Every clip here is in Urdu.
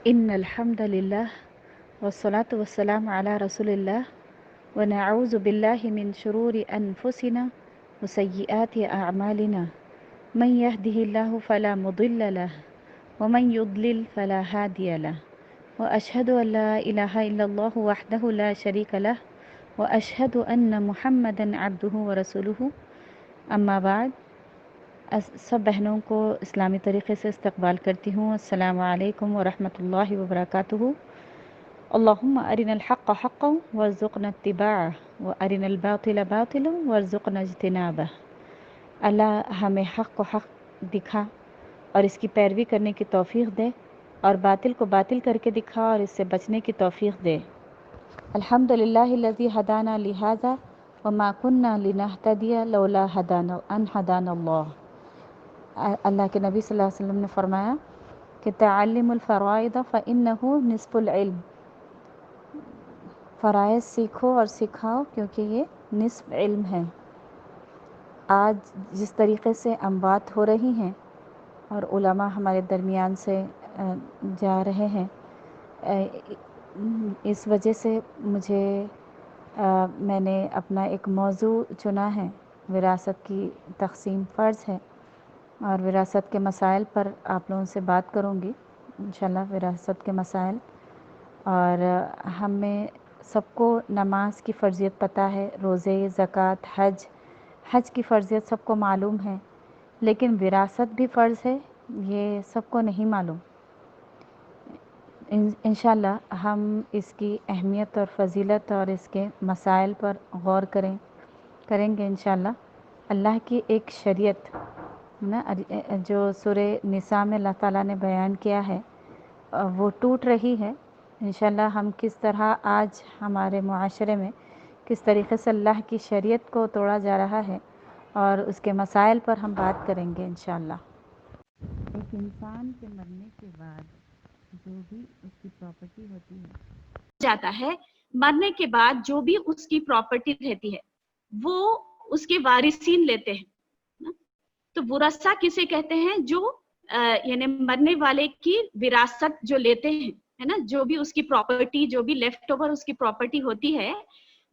إن الحمد لله والصلاة والسلام على رسول الله ونعوذ بالله من شرور أنفسنا وسيئات أعمالنا من يهده الله فلا مضل له ومن يضلل فلا هادي له وأشهد أن لا إله إلا الله وحده لا شريك له وأشهد أن محمدا عبده ورسوله أما بعد سب بہنوں کو اسلامی طریقے سے استقبال کرتی ہوں. السلام علیکم ورحمۃ اللہ وبرکاتہ. اللہم ارنا الحق حقا وارزقنا اتباعہ وارنا الباطل باطلا وارزقنا اجتنابہ. اللہ ہمیں حق کو حق دکھا اور اس کی پیروی کرنے کی توفیق دے، اور باطل کو باطل کر کے دکھا اور اس سے بچنے کی توفیق دے. الحمدللہ الذی ہدانا لہذا وما کننا لنہتدی لولا ہدانا اللہ. اللہ کے نبی صلی اللہ علیہ وسلم نے فرمایا کہ تعلم الفرائض فإنہ نصف العلم. فرائض سیکھو اور سکھاؤ کیونکہ یہ نصف علم ہے. آج جس طریقے سے اموات ہو رہی ہیں اور علماء ہمارے درمیان سے جا رہے ہیں، اس وجہ سے میں نے اپنا ایک موضوع چنا ہے، وراثت کی تقسیم فرض ہے، اور وراثت کے مسائل پر آپ لوگوں سے بات کروں گی انشاءاللہ. وراثت کے مسائل، اور ہمیں سب کو نماز کی فرضیت پتہ ہے، روزے، زکوٰۃ، حج کی فرضیت سب کو معلوم ہے، لیکن وراثت بھی فرض ہے، یہ سب کو نہیں معلوم. انشاءاللہ ہم اس کی اہمیت اور فضیلت اور اس کے مسائل پر غور کریں گے انشاءاللہ. اللہ کی ایک شریعت نا جو سورہ نساء میں اللہ تعالیٰ نے بیان کیا ہے وہ ٹوٹ رہی ہے. انشاءاللہ ہم کس طرح آج ہمارے معاشرے میں کس طریقے سے اللہ کی شریعت کو توڑا جا رہا ہے اور اس کے مسائل پر ہم بات کریں گے انشاءاللہ. ایک انسان کے مرنے کے بعد جو بھی اس کی پراپرٹی ہوتی ہے جاتا ہے، مرنے کے بعد جو بھی اس کی پراپرٹی رہتی ہے وہ اس کے وارثین لیتے ہیں. تو ورثہ کسے کہتے ہیں؟ جو یعنی مرنے والے کی وراثت جو لیتے ہیں، ہے نا، جو بھی اس کی پراپرٹی، جو بھی لیفٹ اوور اس کی پراپرٹی ہوتی ہے،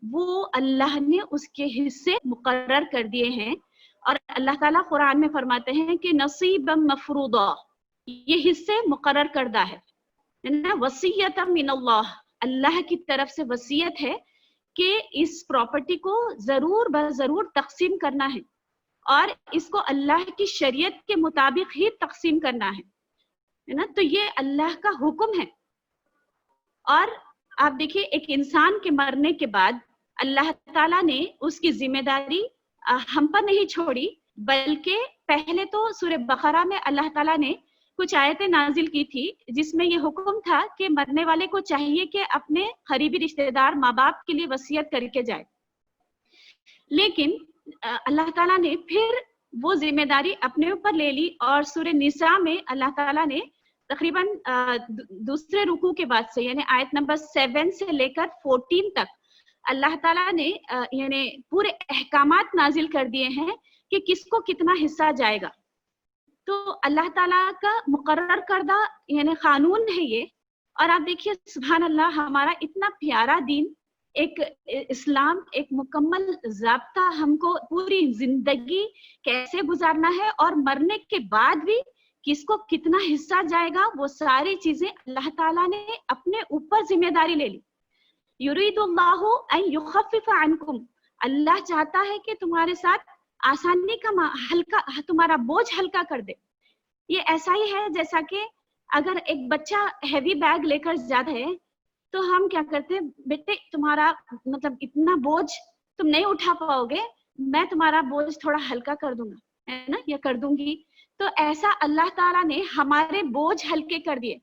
وہ اللہ نے اس کے حصے مقرر کر دیے ہیں. اور اللہ تعالیٰ قرآن میں فرماتے ہیں کہ نصیبا مفروضا، یہ حصے مقرر کردہ ہے نا. وصیت من اللہ، اللہ کی طرف سے وصیت ہے کہ اس پراپرٹی کو ضرور بضرور تقسیم کرنا ہے، اور اس کو اللہ کی شریعت کے مطابق ہی تقسیم کرنا ہے نا. تو یہ اللہ کا حکم ہے. اور آپ دیکھیے، ایک انسان کے مرنے کے بعد اللہ تعالیٰ نے اس کی ذمہ داری ہم پر نہیں چھوڑی، بلکہ پہلے تو سورہ بقرہ میں اللہ تعالیٰ نے کچھ آیتیں نازل کی تھی جس میں یہ حکم تھا کہ مرنے والے کو چاہیے کہ اپنے قریبی رشتہ دار ماں باپ کے لیے وصیت کر کے جائے. لیکن اللہ تعالیٰ نے پھر وہ ذمہ داری اپنے اوپر لے لی، اور سورہ نساء میں اللہ تعالیٰ نے تقریباً دوسرے رکوع کے بعد سے، یعنی آیت نمبر 7 سے لے کر 14 تک اللہ تعالیٰ نے یعنی پورے احکامات نازل کر دیے ہیں کہ کس کو کتنا حصہ جائے گا. تو اللہ تعالیٰ کا مقرر کردہ یعنی قانون ہے یہ. اور آپ دیکھیے سبحان اللہ، ہمارا اتنا پیارا دین، ایک اسلام، ایک مکمل ضابطہ ہم کو پوری زندگی کیسے گزارنا ہے اور مرنے کے بعد بھی کس کو کتنا حصہ جائے گا، وہ ساری چیزیں اللہ تعالیٰ نے اپنے اوپر ذمہ داری لے لی. یرید اللہ ان یخفف عنکم، اللہ چاہتا ہے کہ تمہارے ساتھ آسانی کا ہلکا، تمہارا بوجھ ہلکا کر دے. یہ ایسا ہی ہے جیسا کہ اگر ایک بچہ ہیوی بیگ لے کر جاتا ہے تو ہم کیا کرتے ہیں، بیٹے تمہارا مطلب اتنا بوجھ تم نہیں اٹھا پاؤ گے، میں تمہارا بوجھ تھوڑا ہلکا کر دوں گا، ہے نا، یا کر دوں گی. تو ایسا اللہ تعالیٰ نے ہمارے بوجھ ہلکے کر دیے.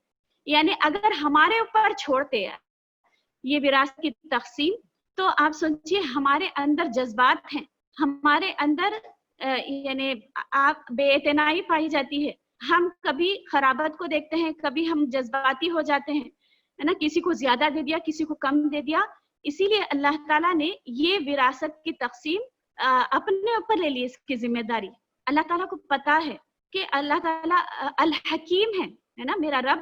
یعنی اگر ہمارے اوپر چھوڑتے ہیں یہ وراثت کی تقسیم، تو آپ سوچیے ہمارے اندر جذبات ہیں، ہمارے اندر یعنی آپ بے اعتنائی پائی جاتی ہے. ہم کبھی خرابت کو دیکھتے ہیں، کبھی ہم جذباتی ہو جاتے ہیں، ہے نا، کسی کو زیادہ دے دیا، کسی کو کم دے دیا. اسی لیے اللہ تعالیٰ نے یہ وراثت کی تقسیم اپنے اوپر لے لی، اس کی ذمہ داری. اللہ تعالیٰ کو پتا ہے کہ اللہ تعالیٰ الحکیم ہے نا، میرا رب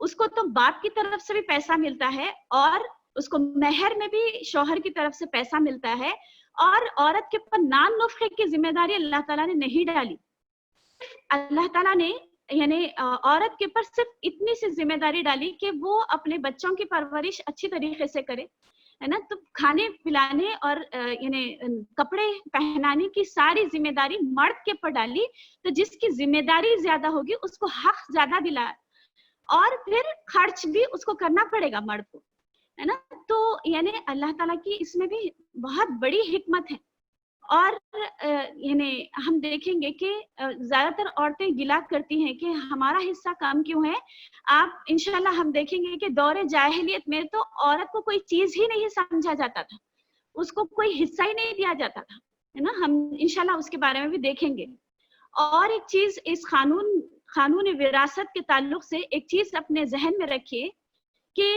اس کو تو باپ کی طرف سے بھی پیسہ ملتا ہے اور اس کو مہر میں بھی شوہر کی طرف سے پیسہ ملتا ہے، اور عورت کے اوپر نان نفقے کی ذمہ داری اللہ تعالیٰ نے نہیں ڈالی. اللہ تعالیٰ نے یعنی عورت کے اوپر صرف اتنی سی ذمہ داری ڈالی کہ وہ اپنے بچوں کی پرورش اچھی طریقے سے کرے، ہے نا. تو کھانے پلانے اور یعنی کپڑے پہنانے کی ساری ذمہ داری مرد کے اوپر ڈالی. تو جس کی ذمہ داری زیادہ ہوگی اس کو حق زیادہ دلا، اور پھر خرچ بھی اس کو کرنا پڑے گا مرد کو، ہے نا. تو یعنی اللہ تعالیٰ کی اس میں بھی بہت بڑی حکمت ہے. اور یعنی ہم دیکھیں گے کہ زیادہ تر عورتیں گلا کرتی ہیں کہ ہمارا حصہ کام کیوں ہے. آپ انشاءاللہ ہم دیکھیں گے کہ دور جاہلیت میں تو عورت کو کوئی چیز ہی نہیں سمجھا جاتا تھا، اس کو کوئی حصہ ہی نہیں دیا جاتا تھا، ہے نا. ہم انشاءاللہ اس کے بارے میں بھی دیکھیں گے. اور ایک چیز اس قانون وراثت کے تعلق سے ایک چیز اپنے ذہن میں رکھیے کہ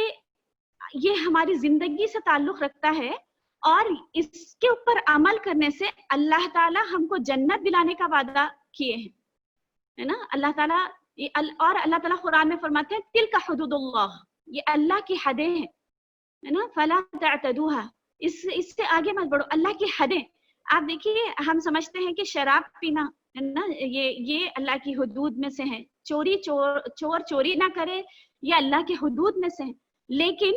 یہ ہماری زندگی سے تعلق رکھتا ہے، اور اس کے اوپر عمل کرنے سے اللہ تعالیٰ ہم کو جنت دلانے کا وعدہ کیے ہیں، ہے نا. اللہ تعالیٰ اور اللہ تعالیٰ قرآن میں فرماتے ہیں تلک حدود اللہ، یہ اللہ کی حدیں ہیں، ہے نا. فلا تعتدوها، اس سے آگے مت بڑھو. اللہ کی حدیں آپ دیکھیے، ہم سمجھتے ہیں کہ شراب پینا ہے نا یہ اللہ کی حدود میں سے ہے، چور چوری نہ کرے یہ اللہ کے حدود میں سے ہے. لیکن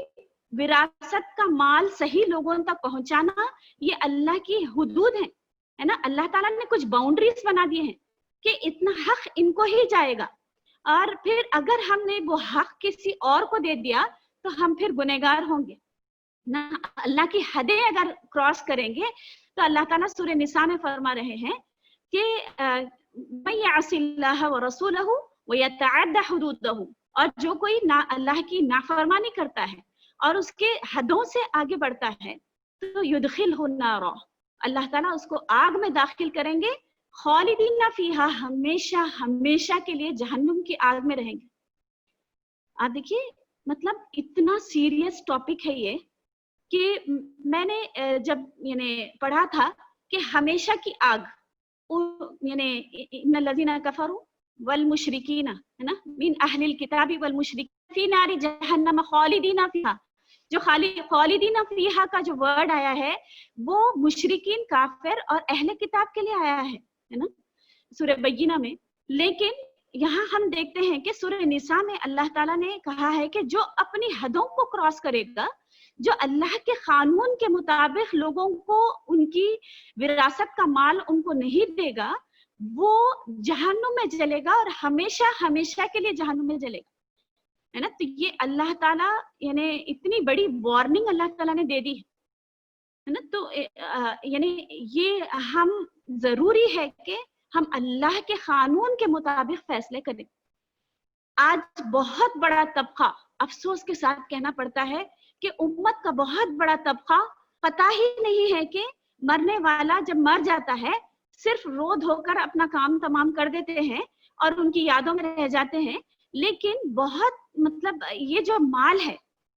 وراثت کا مال صحیح لوگوں تک پہنچانا یہ اللہ کی حدود ہے نا. اللہ تعالیٰ نے کچھ باؤنڈریز بنا دیے ہیں کہ اتنا حق ان کو ہی جائے گا، اور پھر اگر ہم نے وہ حق کسی اور کو دے دیا تو ہم پھر گنہگار ہوں گے نا. اللہ کی حدیں اگر کراس کریں گے تو اللہ تعالیٰ سورہ نساء میں فرما رہے ہیں کہ من یعص اللہ ورسولہ ویتعد حدودہ، اور جو کوئی اللہ کی نافرمانی کرتا ہے اور اس کے حدوں سے آگے بڑھتا ہے تو یدخلہ النار، اللہ تعالیٰ اس کو آگ میں داخل کریں گے، خالدین فیہا، ہمیشہ ہمیشہ کے لیے جہنم کی آگ میں رہیں گے. آپ دیکھیے مطلب اتنا سیریس ٹاپک ہے یہ کہ میں نے جب یعنی پڑھا تھا کہ ہمیشہ کی آگ، یعنی ان الذین کفروا والمشرکین، ہے نا، من اہل الکتاب والمشرکین فی نار جہنم خالدین فیہا. جو خالدین فیہا کا جو ورڈ آیا ہے وہ مشرکین، کافر اور اہل کتاب کے لیے آیا ہے نا سورہ بینہ میں. لیکن یہاں ہم دیکھتے ہیں کہ سورہ نساء میں اللہ تعالیٰ نے کہا ہے کہ جو اپنی حدوں کو کراس کرے گا، جو اللہ کے قانون کے مطابق لوگوں کو ان کی وراثت کا مال ان کو نہیں دے گا، وہ جہنم میں جلے گا، اور ہمیشہ ہمیشہ کے لیے جہنم میں جلے گا، ہے نا. تو یہ اللہ تعالیٰ یعنی اتنی بڑی وارننگ اللہ تعالیٰ نے دے دی ہے نا. تو یعنی یہ ہم ضروری ہے کہ ہم اللہ کے قانون کے مطابق فیصلے کریں. آج بہت بڑا طبقہ، افسوس کے ساتھ کہنا پڑتا ہے کہ امت کا بہت بڑا طبقہ پتہ ہی نہیں ہے کہ مرنے والا جب مر جاتا ہے صرف رو دھو کر اپنا کام تمام کر دیتے ہیں اور ان کی یادوں میں رہ جاتے ہیں. لیکن بہت مطلب یہ جو مال ہے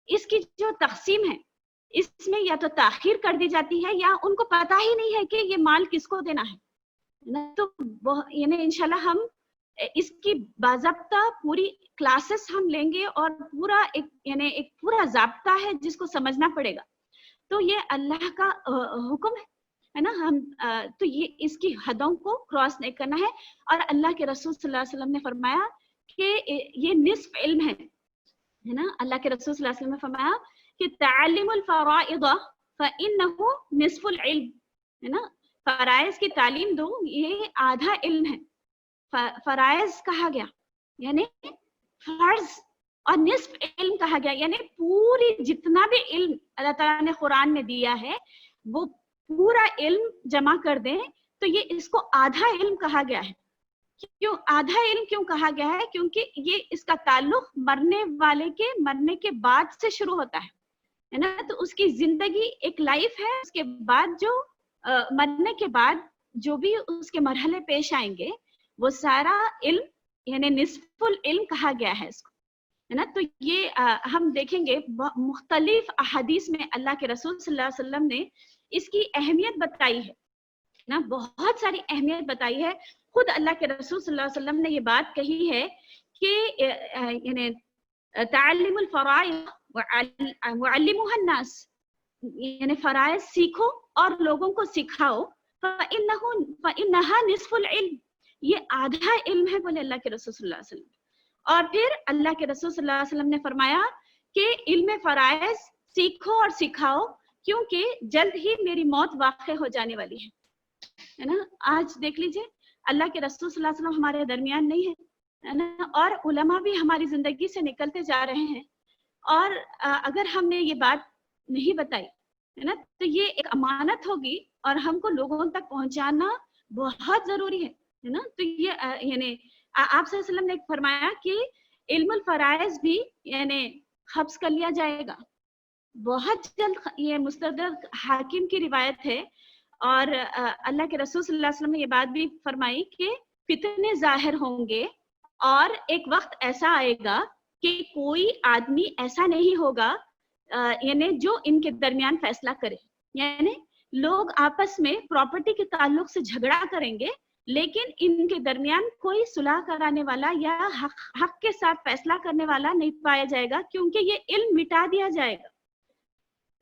اس کی جو تقسیم ہے اس میں یا تو تاخیر کر دی جاتی ہے یا ان کو پتہ ہی نہیں ہے کہ یہ مال کس کو دینا ہے. تو یعنی انشاءاللہ ہم اس کی باضابطہ پوری کلاسز ہم لیں گے، اور پورا ایک پورا ضابطہ ہے جس کو سمجھنا پڑے گا. تو یہ اللہ کا حکم ہے نا. ہم تو یہ اس کی حدوں کو کراس نہیں کرنا ہے. اور اللہ کے رسول صلی اللہ علیہ وسلم نے فرمایا کہ یہ نصف علم ہے نا. اللہ کے رسول صلی اللہ علیہ وسلم نے فرمایا کہ تعلم الفرائض فإنه نصف العلم، ہے نا. فرائض کی تعلیم دو، یہ آدھا علم ہے. فرائض کہا گیا یعنی فرض، اور نصف علم کہا گیا یعنی پوری جتنا بھی علم اللہ تعالیٰ نے قرآن میں دیا ہے وہ پورا علم جمع کر دیں تو یہ اس کو آدھا علم کہا گیا ہے. کیوں آدھا علم کیوں کہا گیا ہے؟ کیونکہ یہ اس کا تعلق مرنے والے کے مرنے کے بعد سے شروع ہوتا ہے نا. تو اس کی زندگی ایک لائف ہے، اس کے بعد جو مرنے کے بعد جو بھی اس کے مرحلے پیش آئیں گے وہ سارا علم یعنی نصف العلم کہا گیا ہے اس کو، ہے نا. تو یہ ہم دیکھیں گے مختلف احادیث میں اللہ کے رسول صلی اللہ علیہ وسلم نے اس کی اہمیت بتائی ہے نا. بہت ساری اہمیت بتائی ہے. خود اللہ کے رسول صلی اللہ علیہ وسلم نے یہ بات کہی ہے کہ یعنی تعلم الفرائض وعلموها الناس، یعنی فرائض سیکھو اور لوگوں کو سکھاؤ. فإنها نصف العلم، یہ آدھا علم ہے، بولے اللہ کے رسول صلی اللہ علیہ وسلم. اور پھر اللہ کے رسول صلی اللہ علیہ وسلم نے فرمایا کہ علم فرائض سیکھو اور سکھاؤ، کیونکہ جلد ہی میری موت واقع ہو جانے والی ہے نا. آج دیکھ لیجئے اللہ کے رسول صلی اللہ علیہ وسلم ہمارے درمیان نہیں ہے نا، اور علماء بھی ہماری زندگی سے نکلتے جا رہے ہیں. اور اگر ہم نے یہ بات نہیں بتائی ہے نا تو یہ ایک امانت ہوگی اور ہم کو لوگوں تک پہنچانا بہت ضروری ہے نا. تو یہ یعنی آپ صلی اللہ علیہ وسلم نے فرمایا کہ علم الفرائض بھی یعنی قبض کر لیا جائے گا بہت جلد. یہ مستدرک حاکم کی روایت ہے. اور اللہ کے رسول صلی اللہ علیہ وسلم نے یہ بات بھی فرمائی کہ فتنے ظاہر ہوں گے اور ایک وقت ایسا آئے گا کہ کوئی آدمی ایسا نہیں ہوگا یعنی جو ان کے درمیان فیصلہ کرے. یعنی لوگ آپس میں پراپرٹی کے تعلق سے جھگڑا کریں گے لیکن ان کے درمیان کوئی صلح کرانے والا یا حق کے ساتھ فیصلہ کرنے والا نہیں پایا جائے گا، کیونکہ یہ علم مٹا دیا جائے گا.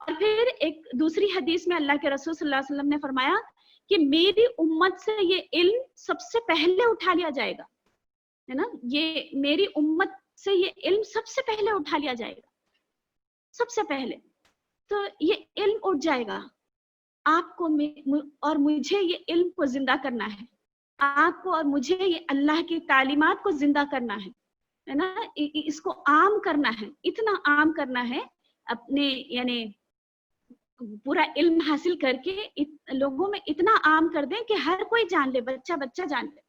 اور پھر ایک دوسری حدیث میں اللہ کے رسول صلی اللہ علیہ وسلم نے فرمایا کہ میری امت سے یہ علم سب سے پہلے اٹھا لیا جائے گا ہے نا. یہ میری امت سے یہ علم سب سے پہلے اٹھا لیا جائے گا، سب سے پہلے. تو یہ علم اٹھ جائے گا. آپ کو اور مجھے یہ علم کو زندہ کرنا ہے، آپ کو اور مجھے یہ اللہ کی تعلیمات کو زندہ کرنا ہے نا. اس کو عام کرنا ہے، اتنا عام کرنا ہے اپنے یعنی پورا علم حاصل کر کے لوگوں میں اتنا عام کر دیں کہ ہر کوئی جان لے، بچہ بچہ جان لے.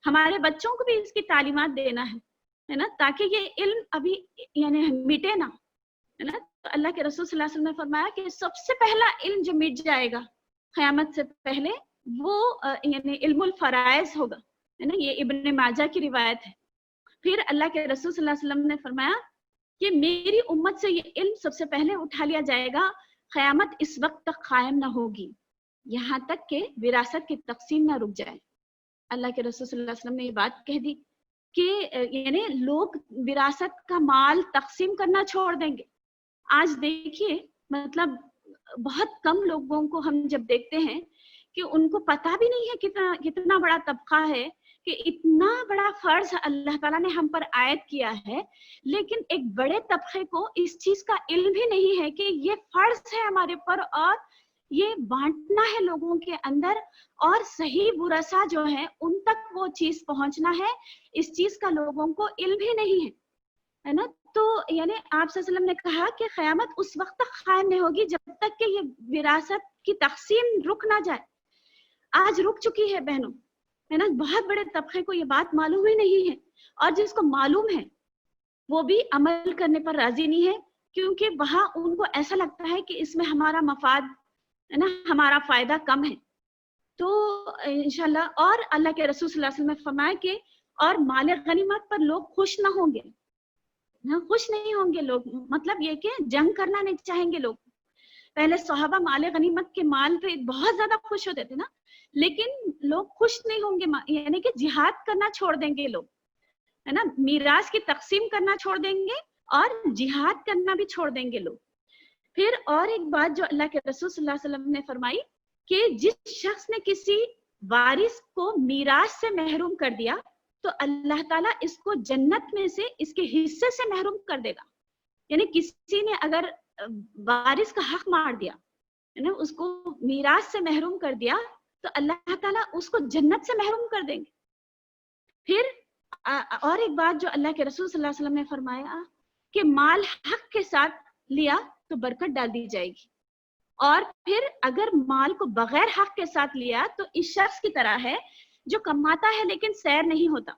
ہمارے بچوں کو بھی اس کی تعلیمات دینا ہے نا تاکہ یہ علم ابھی یعنی مٹے نا ہے نا. تو اللہ کے رسول صلی اللہ علیہ وسلم نے فرمایا کہ سب سے پہلا علم جو مٹ جائے گا قیامت سے پہلے وہ یعنی علم الفرائض ہوگا ہے نا. یہ ابن ماجہ کی روایت ہے. پھر اللہ کے رسول صلی اللہ علیہ وسلم نے فرمایا کہ میری امت سے یہ علم سب سے پہلے اٹھا لیا جائے گا، قیامت اس وقت تک قائم نہ ہوگی یہاں تک کہ وراثت کی تقسیم نہ رک جائے. اللہ کے رسول صلی اللہ علیہ وسلم نے یہ بات کہہ دی کہ یعنی لوگ وراثت کا مال تقسیم کرنا چھوڑ دیں گے. آج دیکھیے مطلب بہت کم لوگوں کو ہم جب دیکھتے ہیں کہ ان کو پتہ بھی نہیں ہے کتنا بڑا طبقہ ہے کہ اتنا بڑا فرض اللہ تعالیٰ نے ہم پر عائد کیا ہے، لیکن ایک بڑے طبقے کو اس چیز کا علم بھی نہیں ہے کہ یہ فرض ہے ہمارے پر اور یہ بانٹنا ہے لوگوں کے اندر، اور صحیح ورثہ جو ہے ان تک وہ چیز پہنچنا ہے. اس چیز کا لوگوں کو علم بھی نہیں ہے نا. تو یعنی آپ صلی اللہ علیہ وسلم نے کہا کہ قیامت اس وقت تک قائم نہیں ہوگی جب تک کہ یہ وراثت کی تقسیم رک نہ جائے. آج رک چکی ہے بہنوں ہے نا. بہت بڑے طبقے کو یہ بات معلوم ہی نہیں ہے، اور جس کو معلوم ہے وہ بھی عمل کرنے پر راضی نہیں ہے، کیونکہ وہاں ان کو ایسا لگتا ہے کہ اس میں ہمارا مفاد ہے نا، ہمارا فائدہ کم ہے. تو انشاءاللہ اور اللہ کے رسول صلی اللہ علیہ وسلم نے فرمایا کہ اور مال غنیمت پر لوگ خوش نہ ہوں گے، خوش نہیں ہوں گے لوگ. مطلب یہ کہ جنگ کرنا نہیں چاہیں گے لوگ. پہلے صحابہ مال غنیمت کے مال پہ بہت زیادہ خوش ہوتے تھے نا، لیکن لوگ خوش نہیں ہوں گے، یعنی کہ جہاد کرنا چھوڑ دیں گے لوگ ہے نا. میراث کی تقسیم کرنا چھوڑ دیں گے اور جہاد کرنا بھی چھوڑ دیں گے لوگ. پھر اور ایک بات جو اللہ کے رسول صلی اللہ علیہ وسلم نے فرمائی کہ جس شخص نے کسی وارث کو میراث سے محروم کر دیا تو اللہ تعالیٰ اس کو جنت میں سے اس کے حصے سے محروم کر دے گا. یعنی کسی نے اگر وارث کا حق مار دیا یعنی اس کو میراث سے محروم کر دیا تو اللہ تعالیٰ اس کو جنت سے محروم کر دیں گے. پھر اور ایک بات جو اللہ کے رسول صلی اللہ علیہ وسلم نے فرمایا کہ مال حق کے ساتھ لیا تو برکت ڈال دی جائے گی، اور پھر اگر مال کو بغیر حق کے ساتھ لیا تو اس شخص کی طرح ہے جو کماتا ہے لیکن سیر نہیں ہوتا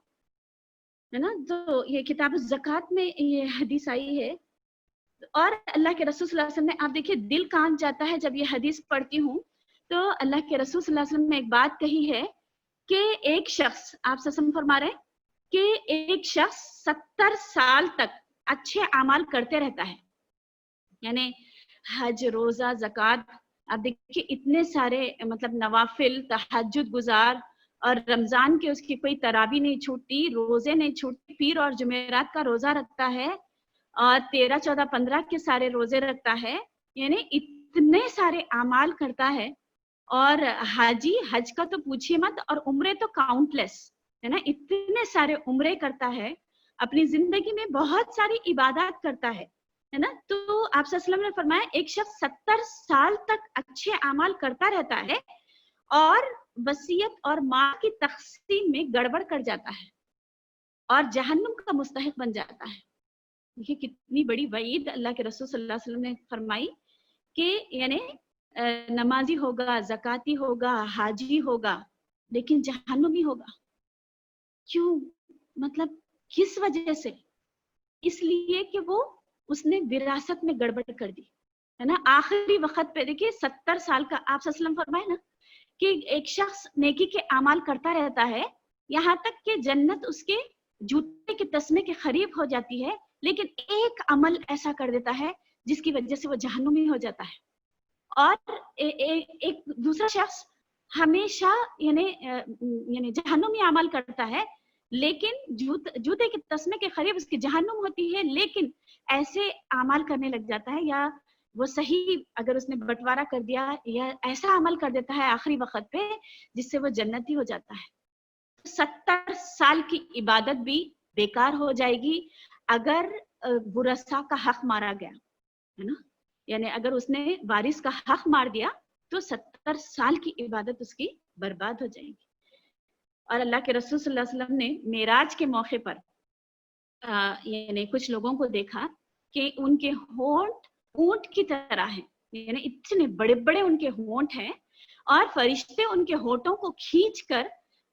ہے نا. تو یہ کتاب الزکات میں یہ حدیث آئی ہے. اور اللہ کے رسول صلی اللہ علیہ وسلم نے آپ دیکھیے دل کانپ جاتا ہے جب یہ حدیث پڑھتی ہوں. تو اللہ کے رسول صلی اللہ علیہ وسلم نے ایک بات کہی ہے کہ ایک شخص آپ سے فرما رہے ہیں کہ ایک شخص 70 سال تک اچھے اعمال کرتے رہتا ہے، یعنی حج، روزہ، زکات. آپ دیکھیے اتنے سارے مطلب نوافل، تہجد گزار، اور رمضان کے اس کی کوئی تراویح نہیں چھوٹتی، روزے نہیں چھوٹتی، پیر اور جمعرات کا روزہ رکھتا ہے، اور 13, 14, 15 کے سارے روزے رکھتا ہے, یعنی اتنے سارے اعمال کرتا ہے. اور حاجی حج کا تو پوچھیے مت, اور عمرے تو کاؤنٹ لیس ہے نا, اتنے سارے عمرے کرتا ہے, اپنی زندگی میں بہت ساری عبادات کرتا ہے نا. تو آپ صلی اللہ علیہ وسلم نے فرمایا ایک شخص 70 سال تک اچھے اعمال کرتا رہتا ہے اور وصیت اور مال کی تقسیم میں گڑبڑ کر جاتا ہے اور جہنم کا مستحق بن جاتا ہے. یہ کتنی بڑی وعید اللہ کے رسول صلی اللہ علیہ وسلم نے فرمائی کہ یعنی نمازی ہوگا, زکاتی ہوگا, حاجی ہوگا, لیکن جہنمی ہوگا. کیوں؟ مطلب کس وجہ سے؟ اس لیے کہ وہ اس نے وراثت میں گڑبڑ کر دی ہے نا. آخری وقت پہ دیکھیے 70 سال کا آپ صلی اللہ علیہ وسلم فرمائے نا کہ ایک شخص نیکی کے اعمال کرتا رہتا ہے یہاں تک کہ جنت اس کے جوتے کے تسمے کے قریب ہو جاتی ہے, لیکن ایک عمل ایسا کر دیتا ہے جس کی وجہ سے وہ جہنمی ہو جاتا ہے. اور ایک دوسرا شخص ہمیشہ یعنی جہنمی عمل کرتا ہے, لیکن جوتے کے تسمے کے قریب اس کی جہنم ہوتی ہے, لیکن ایسے اعمال کرنے لگ جاتا ہے یا وہ صحیح اگر اس نے بٹوارا کر دیا یا ایسا عمل کر دیتا ہے آخری وقت پہ جس سے وہ جنتی ہو جاتا ہے. 70 سال کی عبادت بھی بیکار ہو جائے گی اگر ورثہ کا حق مارا گیا ہے نا. یعنی اگر اس نے وارث کا حق مار دیا تو 70 سال کی عبادت اس کی برباد ہو جائے گی. اور اللہ کے رسول صلی اللہ علیہ وسلم نے معراج کے موقع پر یعنی کچھ لوگوں کو دیکھا کہ ان کے ہونٹ اونٹ کی طرح ہیں, یعنی اتنے بڑے بڑے ان کے ہونٹ ہیں, اور فرشتے ان کے ہونٹوں کو کھینچ کر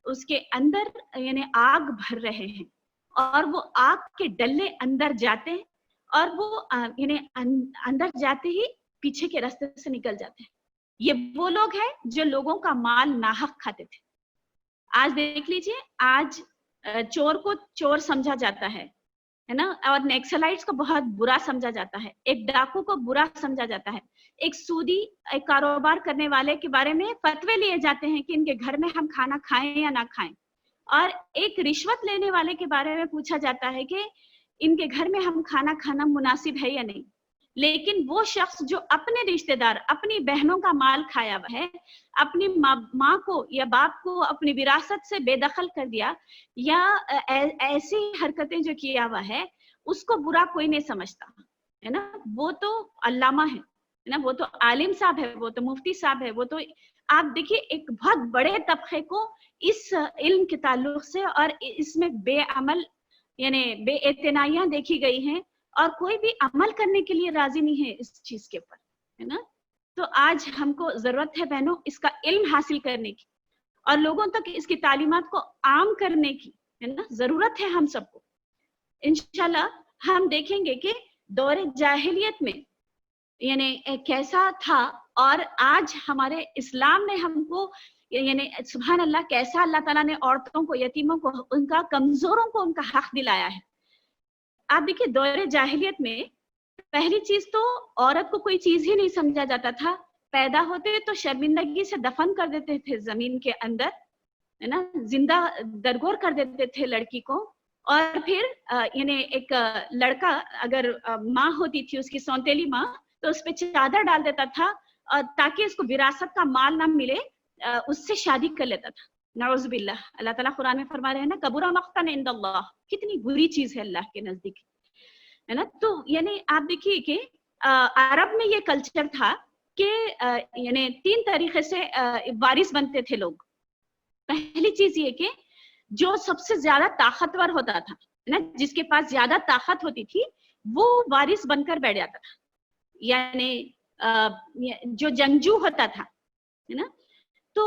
اس کے اندر یعنی آگ بھر رہے ہیں, اور وہ آگ کے ڈلے اندر جاتے ہیں اور وہ یعنی اندر جاتے ہی پیچھے کے راستے سے نکل جاتے ہیں. یہ وہ لوگ ہیں جو لوگوں کا مال ناحق کھاتے تھے. آج دیکھ لیجئے, آج چور کو چور سمجھا جاتا ہے نا, اور نیکسلائٹس کو بہت برا سمجھا جاتا ہے, ایک ڈاکو کو برا سمجھا جاتا ہے, ایک سودی ایک کاروبار کرنے والے کے بارے میں فتوے لیے جاتے ہیں کہ ان کے گھر میں ہم کھانا کھائیں یا نہ کھائیں, اور ایک رشوت لینے والے کے بارے میں پوچھا جاتا ہے کہ ان کے گھر میں ہم کھانا کھانا مناسب ہے یا نہیں. لیکن وہ شخص جو اپنے رشتہ دار اپنی بہنوں کا مال کھایا ہوا ہے, اپنی ماں کو یا باپ کو اپنی وراثت سے بے دخل کر دیا یا ایسی حرکتیں جو کیا ہوا ہے, اس کو برا کوئی نہیں سمجھتا ہے نا. وہ تو علامہ ہے نا, وہ تو عالم صاحب ہے, وہ تو مفتی صاحب ہے, وہ تو آپ دیکھیے ایک بہت بڑے طبقے کو اس علم کے تعلق سے اور اس میں بے عمل یعنی بے اعتنائیاں دیکھی گئی ہیں, اور کوئی بھی عمل کرنے کے لیے راضی نہیں ہے اس چیز کے اوپر ہے نا. تو آج ہم کو ضرورت ہے بہنوں اس کا علم حاصل کرنے کی اور لوگوں تک اس کی تعلیمات کو عام کرنے کی ہے نا, ضرورت ہے ہم سب کو. انشاءاللہ ہم دیکھیں گے کہ دور جاہلیت میں یعنی کیسا تھا, اور آج ہمارے اسلام نے ہم کو یعنی سبحان اللہ کیسا اللہ تعالیٰ نے عورتوں کو, یتیموں کو, ان کا کمزوروں کو ان کا حق دلایا ہے. آپ دیکھیے دور جاہلیت میں پہلی چیز تو عورت کو کوئی چیز ہی نہیں سمجھا جاتا تھا, پیدا ہوتے تو شرمندگی سے دفن کر دیتے تھے زمین کے اندر ہے نا, زندہ درگور کر دیتے تھے لڑکی کو, اور پھر یعنی ایک لڑکا اگر ماں ہوتی تھی اس کی سونتیلی ماں تو اس پہ چادر ڈال دیتا تھا اور تاکہ اس کو وراثت کا مال نہ ملے اس سے شادی کر لیتا تھا. نعوذ باللہ, اللہ تعالیٰ قرآن میں فرما رہے ہیں نا کبر مقتا عند اللہ, کتنی بری چیز ہے اللہ کے نزدیک ہے نا. تو یعنی آپ دیکھیے کہ عرب میں یہ کلچر تھا کہ یعنی 3 طریقے سے وارث بنتے تھے لوگ. پہلی چیز یہ کہ جو سب سے زیادہ طاقتور ہوتا تھا نا, جس کے پاس زیادہ طاقت ہوتی تھی وہ وارث بن کر بیٹھ جاتا تھا, یعنی جو جنگجو ہوتا تھا ہے نا. تو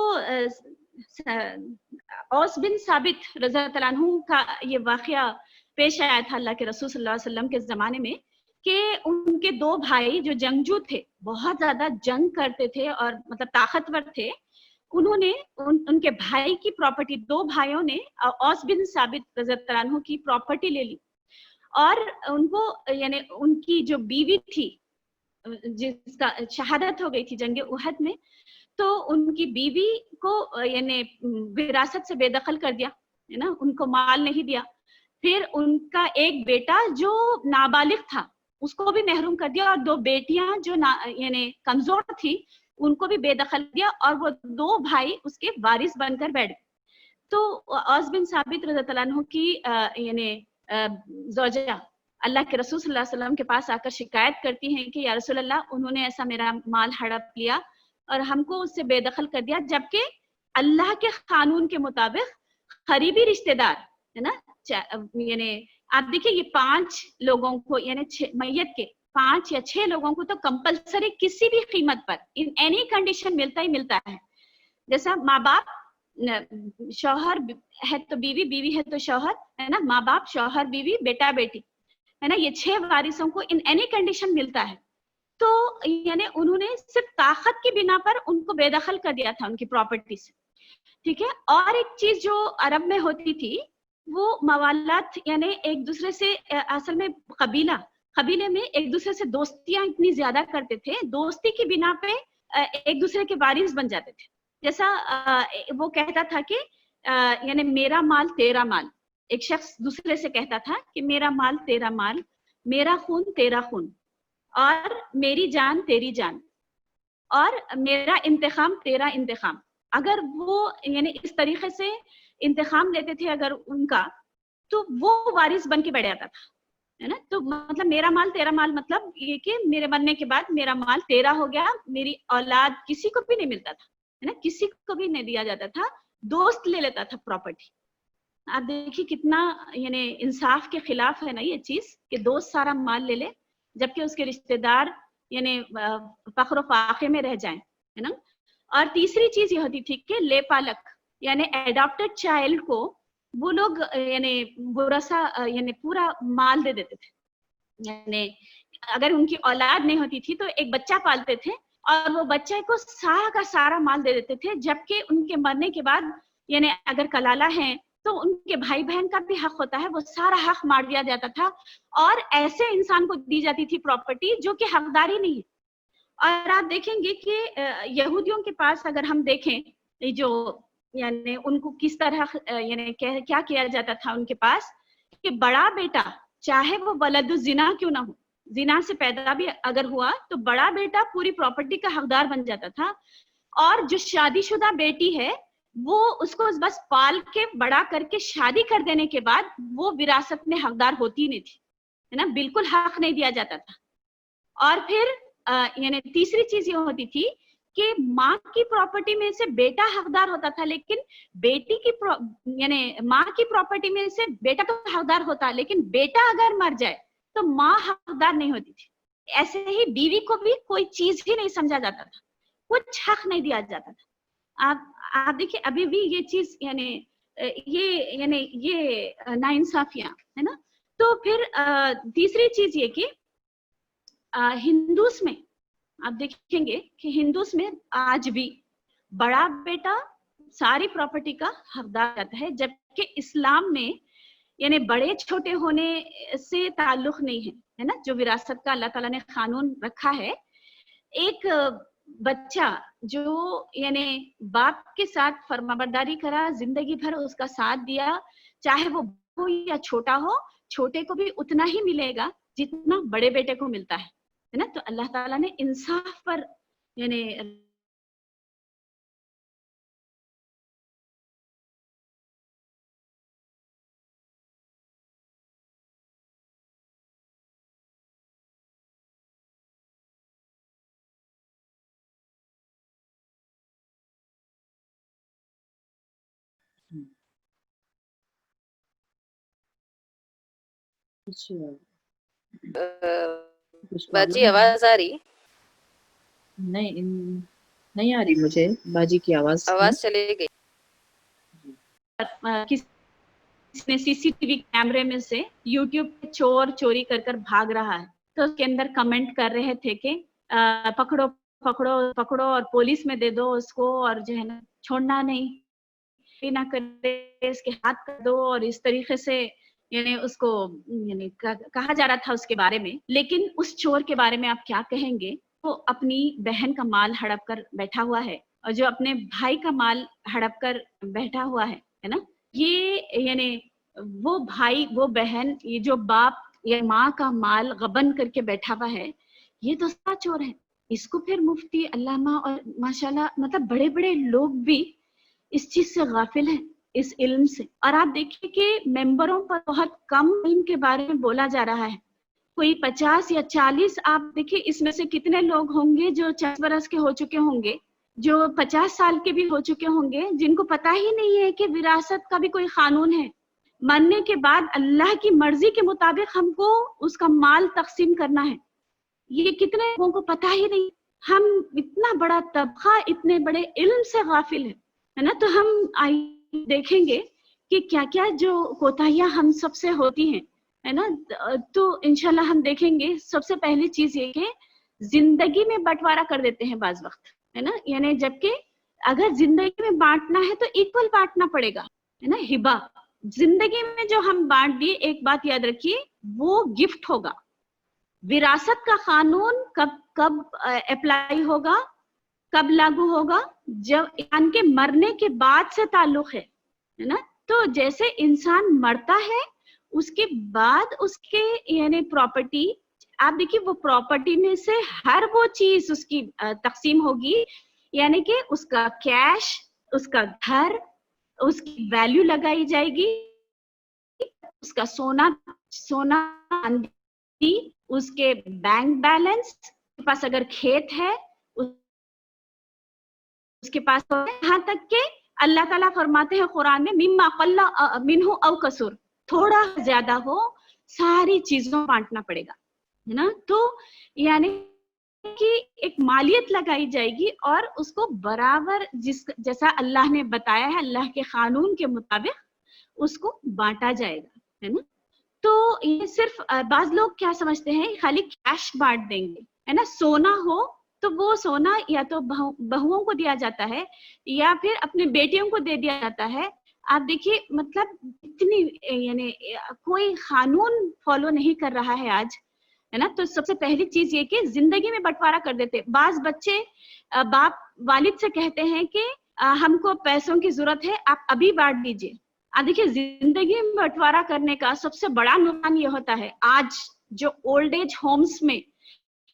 اوس بن ثابت رضی اللہ عنہ کا یہ واقعہ پیش آیا تھا اللہ کے رسول صلی اللہ علیہ وسلم کے زمانے میں کہ ان کے 2 بھائی جو جنگجو تھے, بہت زیادہ جنگ کرتے تھے اور مطلب طاقتور تھے, انہوں نے ان کے بھائی کی پراپرٹی, 2 بھائیوں نے اوس بن ثابت رضی اللہ عنہ کی پراپرٹی لے لی, اور ان کو یعنی ان کی جو بیوی تھی جس کا شہادت ہو گئی تھی جنگ احد میں, تو ان کی بیوی کو یعنی وراثت سے بے دخل کر دیا ہے نا, ان کو مال نہیں دیا. پھر ان کا ایک بیٹا جو نابالغ تھا اس کو بھی محروم کر دیا, اور 2 بیٹیاں جو یعنی کمزور تھی ان کو بھی بے دخل کیا, اور وہ 2 بھائی اس کے وارث بن کر بیٹھ گئے. تو اوس بن ثابت رضی اللہ عنہ کی یعنی زوجہ اللہ کے رسول صلی اللہ علیہ وسلم کے پاس آ کر شکایت کرتی ہیں کہ یا رسول اللہ, انہوں نے ایسا میرا مال ہڑپ لیا اور ہم کو اس سے بے دخل کر دیا, جبکہ اللہ کے قانون کے مطابق قریبی رشتہ دار ہے نا, یعنی آپ دیکھیں یہ 5 لوگوں کو یعنی میت کے 5 یا 6 لوگوں کو تو کمپلسری کسی بھی قیمت پر ان اینی کنڈیشن ملتا ہی ملتا ہے. جیسا ماں باپ, شوہر ہے تو بیوی, بیوی ہے تو شوہر ہے نا, ماں باپ, شوہر, بیوی, بیٹا بیٹی ہے نا, یہ 6 وارثوں کو ان اینی کنڈیشن ملتا ہے. تو یعنی انہوں نے صرف طاقت کی بنا پر ان کو بے دخل کر دیا تھا ان کی پراپرٹی سے, ٹھیک ہے. اور ایک چیز جو عرب میں ہوتی تھی وہ موالات, یعنی ایک دوسرے سے اصل میں قبیلے میں ایک دوسرے سے دوستیاں اتنی زیادہ کرتے تھے, دوستی کی بنا پہ ایک دوسرے کے وارث بن جاتے تھے. جیسا وہ کہتا تھا کہ یعنی میرا مال تیرا مال, ایک شخص دوسرے سے کہتا تھا کہ میرا مال تیرا مال, میرا خون تیرا خون, اور میری جان تیری جان, اور میرا انتقام تیرا انتقام. اگر وہ یعنی اس طریقے سے انتقام لیتے تھے اگر ان کا, تو وہ وارث بن کے بیٹھ جاتا تھا ہے نا. تو مطلب میرا مال تیرا مال مطلب یہ کہ میرے مرنے کے بعد میرا مال تیرا ہو گیا, میری اولاد کسی کو بھی نہیں ملتا تھا ہے نا, کسی کو بھی نہیں دیا جاتا تھا, دوست لے لیتا تھا پراپرٹی. آپ دیکھیے کتنا یعنی انصاف کے خلاف ہے نا یہ چیز کہ دوست سارا مال لے لے جبکہ اس کے رشتے دار یعنی فقر و فاقے میں رہ جائیں ہے نا. اور تیسری چیز یہ ہوتی تھی کہ لے پالک یعنی ایڈاپٹڈ چائلڈ کو وہ لوگ یعنی ورثہ یعنی پورا مال دے دیتے تھے. یعنی اگر ان کی اولاد نہیں ہوتی تھی تو ایک بچہ پالتے تھے اور وہ بچے کو سارا کا سارا مال دے دیتے تھے, جبکہ ان کے مرنے کے بعد یعنی اگر کلالہ ہیں تو ان کے بھائی بہن کا بھی حق ہوتا ہے, وہ سارا حق مار دیا جاتا تھا, اور ایسے انسان کو دی جاتی تھی پراپرٹی جو کہ حقداری نہیں ہے. اور آپ دیکھیں گے کہ یہودیوں کے پاس اگر ہم دیکھیں جو یعنی ان کو کس طرح یعنی کیا کیا جاتا تھا ان کے پاس, کہ بڑا بیٹا چاہے وہ ولد الزنا کیوں نہ ہو, زنا سے پیدا بھی اگر ہوا تو بڑا بیٹا پوری پراپرٹی کا حقدار بن جاتا تھا, اور جو شادی شدہ بیٹی ہے وہ اس کو بس پال کے بڑا کر کے شادی کر دینے کے بعد وہ وراثت میں حقدار ہوتی نہیں تھی ہے نا, بالکل حق نہیں دیا جاتا تھا. اور پھر یعنی تیسری چیز یہ ہوتی تھی کہ ماں کی پراپرٹی میں سے بیٹا حقدار ہوتا تھا, لیکن بیٹی کی یعنی ماں کی پراپرٹی میں سے بیٹا تو حقدار ہوتا, لیکن بیٹا اگر مر جائے تو ماں حقدار نہیں ہوتی تھی. ایسے ہی بیوی کو بھی کوئی چیز ہی نہیں سمجھا جاتا تھا, کچھ حق نہیں دیا جاتا تھا. آپ دیکھیے ابھی بھی یہ چیز یعنی یہ ناانصافیاں ہے نا. تو پھر تیسری چیز یہ کہ ہندوز میں آپ دیکھیں گے کہ ہندوز میں آج بھی بڑا بیٹا ساری پراپرٹی کا حقدار رہتا ہے, جبکہ اسلام میں یعنی بڑے چھوٹے ہونے سے تعلق نہیں ہے نا, جو وراثت کا اللہ تعالیٰ نے قانون رکھا ہے. ایک بچہ جو یعنی باپ کے ساتھ فرمانبرداری کرا, زندگی بھر اس کا ساتھ دیا, چاہے وہ ہو یا چھوٹا ہو, چھوٹے کو بھی اتنا ہی ملے گا جتنا بڑے بیٹے کو ملتا ہے نا. تو اللہ تعالیٰ نے انصاف پر یعنی باجی آواز آ رہی؟ نہیں آ رہی مجھے باجی کی آواز چلے گئی. کس نے سی سی ٹی وی کیمرے میں سے یوٹیوب پہ چور چوری کر کر بھاگ رہا ہے, تو اس کے اندر کمنٹ کر رہے تھے کہ پکڑو پکڑو پکڑو اور پولیس میں دے دو اس کو, اور جو ہے نا چھوڑنا نہیں, نہ کرے اس کے ہاتھ کر دو, اور اس طریقے سے یعنی اس کو یعنی کہا جا رہا تھا اس کے بارے میں. لیکن اس چور کے بارے میں آپ کیا کہیں گے؟ وہ اپنی بہن کا مال ہڑپ کر بیٹھا ہوا ہے, اور جو اپنے بھائی کا مال ہڑپ کر بیٹھا ہوا ہے نا, یہ یعنی وہ بھائی وہ بہن یہ جو باپ یا ماں کا مال غبن کر کے بیٹھا ہوا ہے یہ تو سارا چور ہے. اس کو پھر مفتی علامہ اور ماشاءاللہ مطلب بڑے بڑے لوگ بھی اس چیز سے غافل ہیں اس علم سے. اور آپ دیکھیں کہ ممبروں پر بہت کم علم کے بارے میں بولا جا رہا ہے. کوئی 50 یا 40 آپ دیکھیں اس میں سے کتنے لوگ ہوں گے جو 40 برس کے ہو چکے ہوں گے, جو 50 سال کے بھی ہو چکے ہوں گے, جن کو پتہ ہی نہیں ہے کہ وراثت کا بھی کوئی قانون ہے. مرنے کے بعد اللہ کی مرضی کے مطابق ہم کو اس کا مال تقسیم کرنا ہے. یہ کتنے لوگوں کو پتہ ہی نہیں. ہم اتنا بڑا طبقہ اتنے بڑے علم سے غافل ہے نا. تو ہم دیکھیں گے کہ کیا کیا جو کوتاہیاں ہم سب سے ہوتی ہیں ہے نا. تو انشاءاللہ ہم دیکھیں گے سب سے پہلی چیز یہ کہ زندگی میں بٹوارا کر دیتے ہیں بعض وقت ہے نا. یعنی جبکہ اگر زندگی میں بانٹنا ہے تو ایکول بانٹنا پڑے گا ہے نا. ہبا زندگی میں جو ہم بانٹ دیے, ایک بات یاد رکھیے وہ گفٹ ہوگا. وراثت کا قانون کب اپلائی ہوگا, کب لاگو ہوگا؟ جب انسان کے مرنے کے بعد سے تعلق ہے نا. تو جیسے انسان مرتا ہے اس کے بعد اس کے یعنی پراپرٹی, آپ دیکھیے وہ پراپرٹی میں سے ہر وہ چیز اس کی تقسیم ہوگی. یعنی کہ اس کا کیش, اس کا گھر, اس کی ویلیو لگائی جائے گی, اس کا سونا اس کے بینک بیلنس, اس کے پاس اگر کھیت ہے اس کے پاس, یہاں تک کہ اللہ تعالیٰ فرماتے ہیں قرآن میں مما قل منہ او کثر, تھوڑا زیادہ ہو ساری چیزوں بانٹنا پڑے گا ہے نا. تو یعنی کہ ایک مالیت لگائی جائے گی اور اس کو برابر جیسا اللہ نے بتایا ہے اللہ کے قانون کے مطابق اس کو بانٹا جائے گا ہے نا. تو یہ صرف بعض لوگ کیا سمجھتے ہیں خالی کیش بانٹ دیں گے ہے نا. سونا ہو تو وہ سونا یا تو بہوؤں کو دیا جاتا ہے یا پھر اپنے بیٹیوں کو دے دیا جاتا ہے. آپ دیکھیے مطلب اتنی یعنی کوئی قانون فالو نہیں کر رہا ہے آج ہے نا. تو سب سے پہلی چیز یہ کہ زندگی میں بٹوارا کر دیتے. بعض بچے باپ والد سے کہتے ہیں کہ ہم کو پیسوں کی ضرورت ہے, آپ ابھی بانٹ دیجیے. آپ دیکھیے زندگی میں بٹوارا کرنے کا سب سے بڑا نقصان یہ ہوتا ہے آج جو اولڈ ایج ہومس میں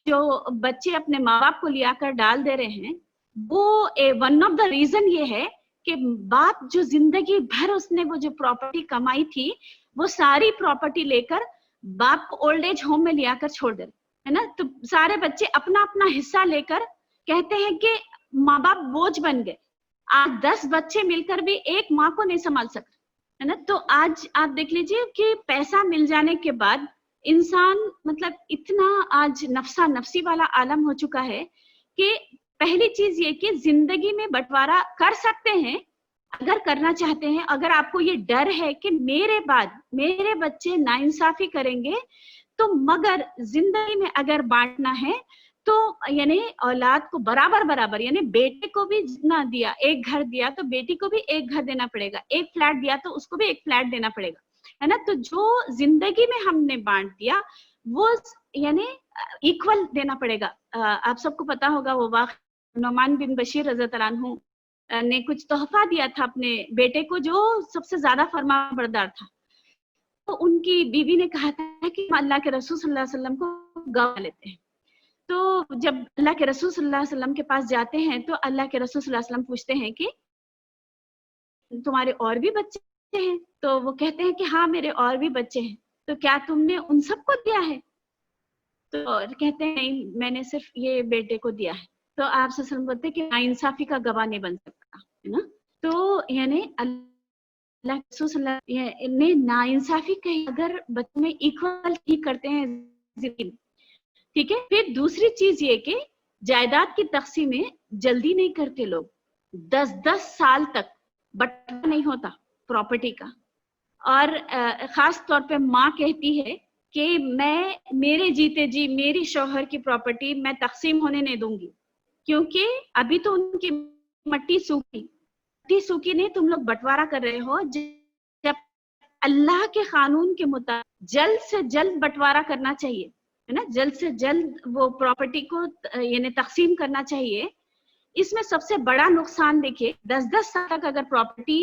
جو بچے اپنے ماں باپ کو لیا کر ڈال دے رہے ہیں, وہ ون آف دا ریزن یہ ہے کہ باپ جو زندگی بھر اس نے وہ جو پراپرٹی کمائی تھی وہ ساری پراپرٹی لے کر باپ کو اولڈ ایج ہوم میں لیا کر چھوڑ دے رہے ہے نا. تو سارے بچے اپنا اپنا حصہ لے کر کہتے ہیں کہ ماں باپ بوجھ بن گئے. آج 10 بچے مل کر بھی ایک ماں کو نہیں سنبھال سکتے ہے نا. تو آج آپ دیکھ لیجیے کہ پیسہ مل جانے کے بعد انسان مطلب اتنا آج نفسا نفسی والا عالم ہو چکا ہے کہ پہلی چیز یہ کہ زندگی میں بٹوارا کر سکتے ہیں اگر کرنا چاہتے ہیں. اگر آپ کو یہ ڈر ہے کہ میرے بعد میرے بچے ناانصافی کریں گے تو مگر زندگی میں اگر بانٹنا ہے تو یعنی اولاد کو برابر یعنی بیٹے کو بھی جتنا دیا, ایک گھر دیا تو بیٹی کو بھی ایک گھر دینا پڑے گا, ایک فلیٹ دیا تو اس کو بھی ایک فلیٹ دینا پڑے گا ہے نا. تو جو زندگی میں ہم نے بانٹ دیا وہ یعنی ایکول دینا پڑے گا. آپ سب کو پتا ہوگا وہ واقعہ نعمان بن بشیر رضی اللہ عنہ نے کچھ تحفہ دیا تھا اپنے بیٹے کو جو سب سے زیادہ فرما بردار تھا. تو ان کی بیوی نے کہا تھا کہ اللہ کے رسول صلی اللہ علیہ وسلم کو گوا لیتے ہیں. تو جب اللہ کے رسول صلی اللہ علیہ وسلم کے پاس جاتے ہیں تو اللہ کے رسول صلی اللہ علیہ وسلم پوچھتے ہیں کہ تمہارے اور بھی بچے ہیں؟ تو وہ کہتے ہیں کہ ہاں میرے اور بھی بچے ہیں. تو کیا تم نے ان سب کو دیا ہے؟ تو کہتے ہیں نہیں, میں نے صرف یہ بیٹے کو دیا ہے. تو آپ صلی اللہ علیہ وسلم بولتے ہیں کہ ناانصافی کا گواہ نہیں بن سکتا ہے نا. تو یعنی اللہ کے رسول صلی اللہ علیہ وسلم نے ناانصافی کہی اگر بچوں میں ایکول ہی کرتے ہیں زندگی. ٹھیک ہے. پھر دوسری چیز یہ کہ جائیداد کی تقسیمیں جلدی نہیں کرتے لوگ, 10 سال تک بٹا نہیں ہوتا پراپرٹی کا. اور خاص طور پہ ماں کہتی ہے کہ میں میرے جیتے جی میری شوہر کی پراپرٹی میں تقسیم ہونے نہیں دوں گی, کیونکہ ابھی تو ان کی مٹی سوکھی نہیں, تم لوگ بٹوارا کر رہے ہو. جب اللہ کے قانون کے مطابق جلد سے جلد بٹوارا کرنا چاہیے ہے نا, جلد سے جلد وہ پراپرٹی کو یعنی تقسیم کرنا چاہیے. اس میں سب سے بڑا نقصان دیکھیے 10 سال تک اگر پراپرٹی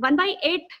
1/8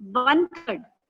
1/3,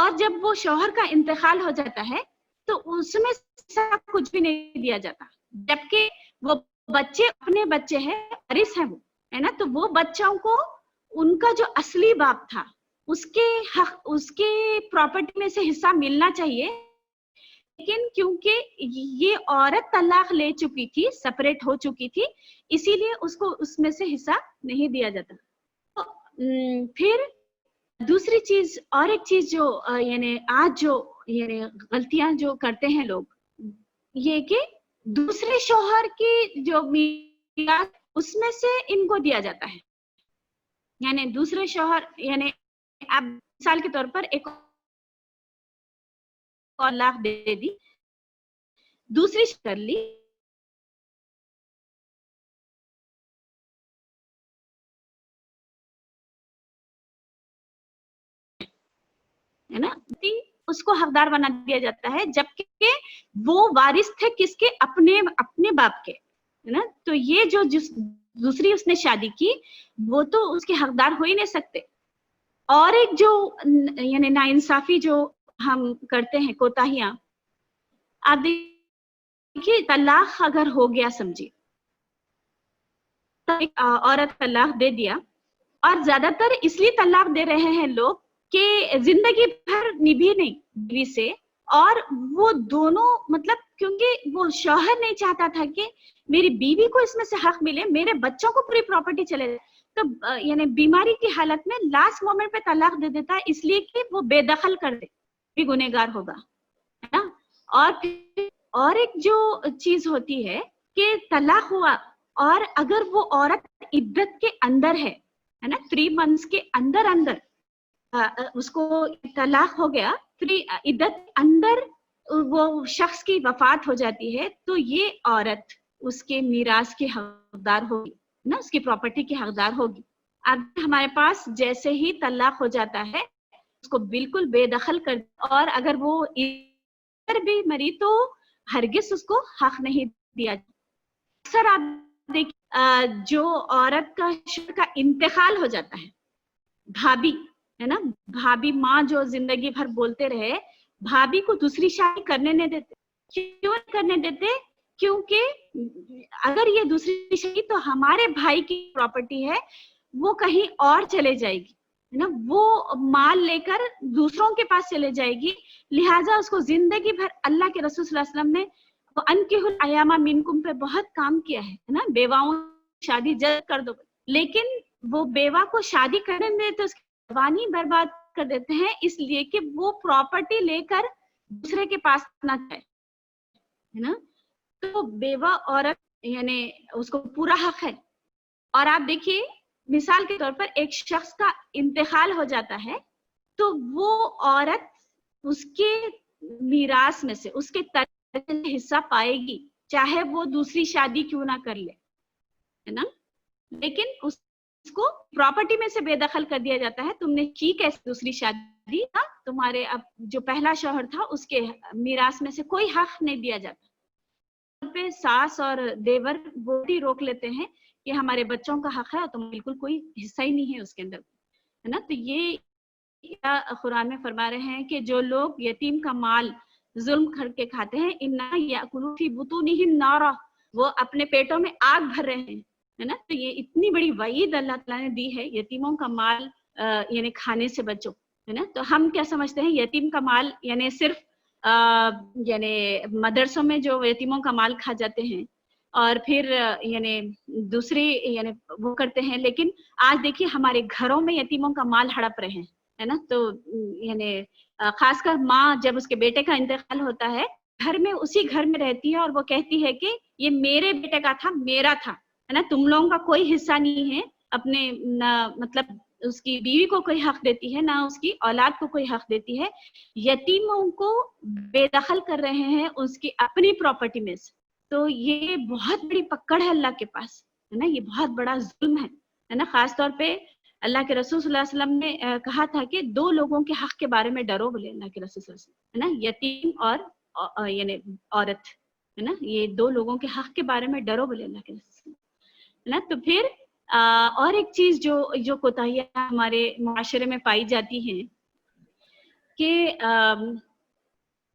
اور جب وہ شوہر کا انتقال ہو جاتا ہے تو اس میں کچھ بھی نہیں دیا جاتا، جبکہ وہ بچے اپنے بچے ہیں، وارث ہیں وہ، ہے نا، تو وہ بچوں کو ان کا جو اصلی باپ تھا اس کے حق، اس کے پراپرٹی میں سے حصہ ملنا چاہیے، لیکن کیونکہ یہ عورت طلاق لے چکی تھی، سپریٹ ہو چکی تھی، اسی لیے اس کو اس میں سے حصہ نہیں دیا جاتا۔ پھر دوسری چیز، اور ایک چیز جو یعنی آج جو یعنی غلطیاں جو کرتے ہیں لوگ، یہ کہ دوسرے شوہر کی جو میراث اس میں سے ان کو دیا جاتا ہے، یعنی دوسرے شوہر، یعنی اب مثال کے طور پر ایک اور طلاق دے دی، دوسری کر لی، ہے نا، اس کو حقدار بنا دیا جاتا ہے، جبکہ وہ وارث تھے کس کے؟ اپنے باپ کے، ہے نا، تو یہ جو دوسری اس نے شادی کی وہ تو اس کے حقدار ہو ہی نہیں سکتے۔ اور ایک جو یعنی ناانصافی جو ہم کرتے ہیں، کوتاہیاں، آپ دیکھیے طلاق اگر ہو گیا، سمجھیے عورت طلاق دے دیا، اور زیادہ تر اس لیے طلاق دے رہے ہیں لوگ کہ زندگی بھر نبھی نہیں بیوی سے، اور وہ دونوں مطلب کیونکہ وہ شوہر نہیں چاہتا تھا کہ میری بیوی کو اس میں سے حق ملے، میرے بچوں کو پوری پراپرٹی چلے جائے، تو یعنی بیماری کی حالت میں لاسٹ مومنٹ پہ طلاق دے دیتا ہے، اس لیے کہ وہ بے دخل کر دے، بھی گنہگار ہوگا، ہے نا۔ اور پھر اور ایک جو چیز ہوتی ہے کہ طلاق ہوا، اور اگر وہ عورت عدت کے اندر ہے نا، 3 months کے اندر اس کو طلاق ہو گیا، عدت اندر وہ شخص کی وفات ہو جاتی ہے، تو یہ عورت اس کے میراث کی حقدار ہوگی نا، اس کی پراپرٹی کی حقدار ہوگی۔ اب ہمارے پاس جیسے ہی طلاق ہو جاتا ہے اس کو بالکل بے دخل کر، اور اگر وہ بھی مری تو ہرگز اس کو حق نہیں دیا جاتا۔ اکثر آپ دیکھیں جو عورت کا شوہر کا انتقال ہو جاتا ہے، بھابی ہے نا، بھابی ماں جو زندگی بھر بولتے رہے، بھابی کو دوسری شادی کرنے نہیں دیتے۔ کیوں کرنے دیتے؟ کیونکہ اگر یہ دوسری شادی تو ہمارے بھائی کی پراپرٹی ہے، وہ کہیں اور چلے جائے گی، ہے نا، وہ مال لے کر دوسروں کے پاس چلے جائے گی، لہٰذا اس کو زندگی بھر اللہ کے رسول صلی اللہ علیہ وسلم نے انکحوا الایام منکم پہ بہت کام کیا ہے نا، بیواؤں شادی جلد کر دو، لیکن وہ بیوہ کو شادی کرنے میں تو اس کی جوانی برباد کر دیتے ہیں، اس لیے کہ وہ پراپرٹی لے کر دوسرے کے پاس نہ جائے، ہے نا۔ تو بیوہ عورت یعنی اس کو پورا حق ہے۔ اور آپ دیکھیے مثال کے طور پر ایک شخص کا انتقال ہو جاتا ہے تو وہ عورت اس کے میراث میں سے اس کے حصہ پائے گی، چاہے وہ دوسری شادی کیوں نہ کر لے، ہے نا، لیکن اس کو پراپرٹی میں سے بے دخل کر دیا جاتا ہے۔ تم نے کی کیسے دوسری شادی، تمہارے اب جو پہلا شوہر تھا اس کے میراث میں سے کوئی حق نہیں دیا جاتا۔ پہ ساس اور دیور وہ بھی روک لیتے ہیں کہ ہمارے بچوں کا حق ہے اور تم بالکل کوئی حصہ ہی نہیں ہے اس کے اندر، ہے نا۔ تو یہ قرآن میں فرما رہے ہیں کہ جو لوگ یتیم کا مال ظلم کر کے کھاتے ہیں، انما یاکلون فی بطونہم نارا، وہ اپنے پیٹوں میں آگ بھر رہے ہیں، ہے نا۔ تو یہ اتنی بڑی وعید اللہ تعالیٰ نے دی ہے، یتیموں کا مال یعنی کھانے سے بچو، ہے نا۔ تو ہم کیا سمجھتے ہیں یتیم کا مال یعنی صرف یعنی مدرسوں میں جو یتیموں کا مال کھا جاتے ہیں اور پھر یعنی دوسری یعنی وہ کرتے ہیں، لیکن آج دیکھیے ہمارے گھروں میں یتیموں کا مال ہڑپ رہے ہیں، ہے نا۔ تو یعنی خاص کر ماں جب اس کے بیٹے کا انتقال ہوتا ہے، گھر میں اسی گھر میں رہتی ہے اور وہ کہتی ہے کہ یہ میرے بیٹے کا تھا، میرا تھا، ہے نا، تم لوگوں کا کوئی حصہ نہیں ہے، اپنے مطلب اس کی بیوی کو کوئی حق دیتی ہے، نہ اس کی اولاد کو کوئی حق دیتی ہے، یتیموں کو بے دخل کر رہے ہیں اس کی اپنی پراپرٹی میں سے۔ تو یہ بہت بڑی پکڑ ہے اللہ کے پاس، ہے نا، یہ بہت بڑا ظلم ہے نا۔ خاص طور پہ اللہ کے رسول صلی اللہ علیہ وسلم نے کہا تھا کہ 2 لوگوں کے حق کے بارے میں ڈرو، بولے اللہ کے رسول صلی اللہ علیہ وسلم، ہے نا، یتیم اور یعنی عورت، ہے نا، یہ 2 لوگوں کے حق کے بارے میں ڈرو، بولے اللہ کے رسول، ہے نا۔ تو پھر اور ایک چیز جو کوتاہیاں ہمارے معاشرے میں پائی جاتی ہیں کہ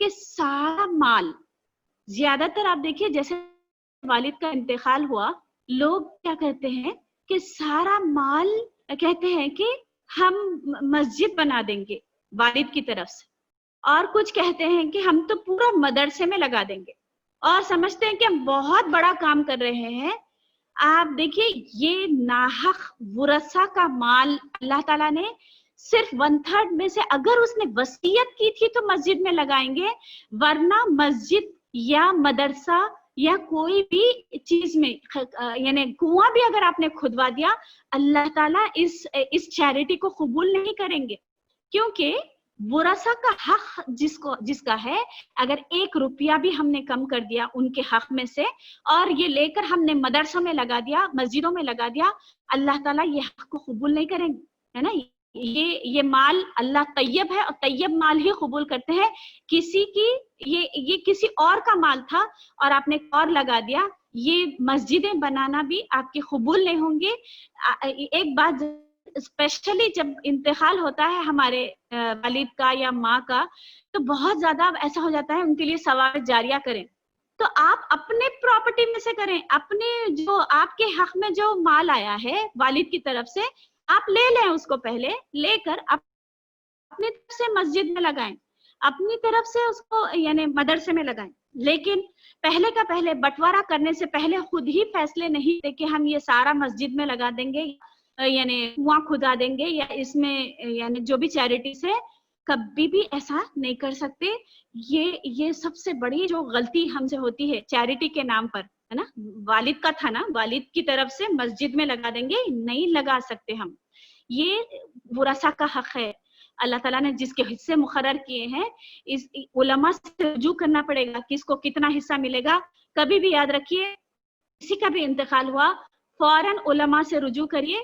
کہ سارا مال, زیادہ تر آپ دیکھیے جیسے والد کا انتقال ہوا, لوگ کیا کہتے ہیں کہ سارا مال کہتے ہیں کہ ہم مسجد بنا دیں گے والد کی طرف سے, اور کچھ کہتے ہیں کہ ہم تو پورا مدرسے میں لگا دیں گے, اور سمجھتے ہیں کہ ہم بہت بڑا کام کر رہے ہیں. آپ دیکھیے یہ ناحق ورثہ کا مال اللہ تعالیٰ نے صرف 1/3 میں سے اگر اس نے وصیت کی تھی تو مسجد میں لگائیں گے, ورنہ مسجد یا مدرسہ یا کوئی بھی چیز میں, یعنی کنواں بھی اگر آپ نے کھدوا دیا, اللہ تعالیٰ اس چیریٹی کو قبول نہیں کریں گے, کیونکہ ورثہ کا حق جس کا ہے, اگر 1 روپیہ بھی ہم نے کم کر دیا ان کے حق میں سے اور یہ لے کر ہم نے مدرسوں میں لگا دیا, مسجدوں میں لگا دیا, اللہ تعالیٰ یہ حق کو قبول نہیں کریں گے, ہے نا. یہ مال اللہ طیب ہے اور طیب مال ہی قبول کرتے ہیں. کسی کی یہ کسی اور کا مال تھا اور آپ نے اور لگا دیا, یہ مسجدیں بنانا بھی آپ کے قبول نہیں ہوں گے. ایک بات اسپیشلی جب انتقال ہوتا ہے ہمارے والد کا یا ماں کا, تو بہت زیادہ ایسا ہو جاتا ہے ان کے لیے ثواب جاریہ کریں, تو آپ اپنے پراپرٹی میں سے کریں, اپنے جو آپ کے حق میں جو مال آیا ہے والد کی طرف سے آپ لے لیں, اس کو پہلے لے کر اپنی طرف سے مسجد میں لگائیں, اپنی طرف سے اس کو یعنی مدرسے میں لگائیں. لیکن پہلے کا پہلے بٹوارا کرنے سے پہلے خود ہی فیصلے نہیں تھے کہ ہم یہ سارا مسجد میں لگا دیں گے, یعنی کنواں کھدا دیں گے, یا اس میں یعنی جو بھی چیریٹیز ہے, کبھی بھی ایسا نہیں کر سکتے. یہ سب سے بڑی جو غلطی ہم سے ہوتی ہے چیریٹی کے نام پر, ہے نا. والد کا تھا نا, والد کی طرف سے مسجد میں لگا دیں گے, نہیں لگا سکتے ہم. یہ ورثہ کا حق ہے, اللہ تعالیٰ نے جس کے حصے مقرر کیے ہیں, اس علماء سے رجوع کرنا پڑے گا کس کو کتنا حصہ ملے گا. کبھی بھی یاد رکھیے, کسی کا بھی انتقال ہوا فوراً علماء سے رجوع کریے,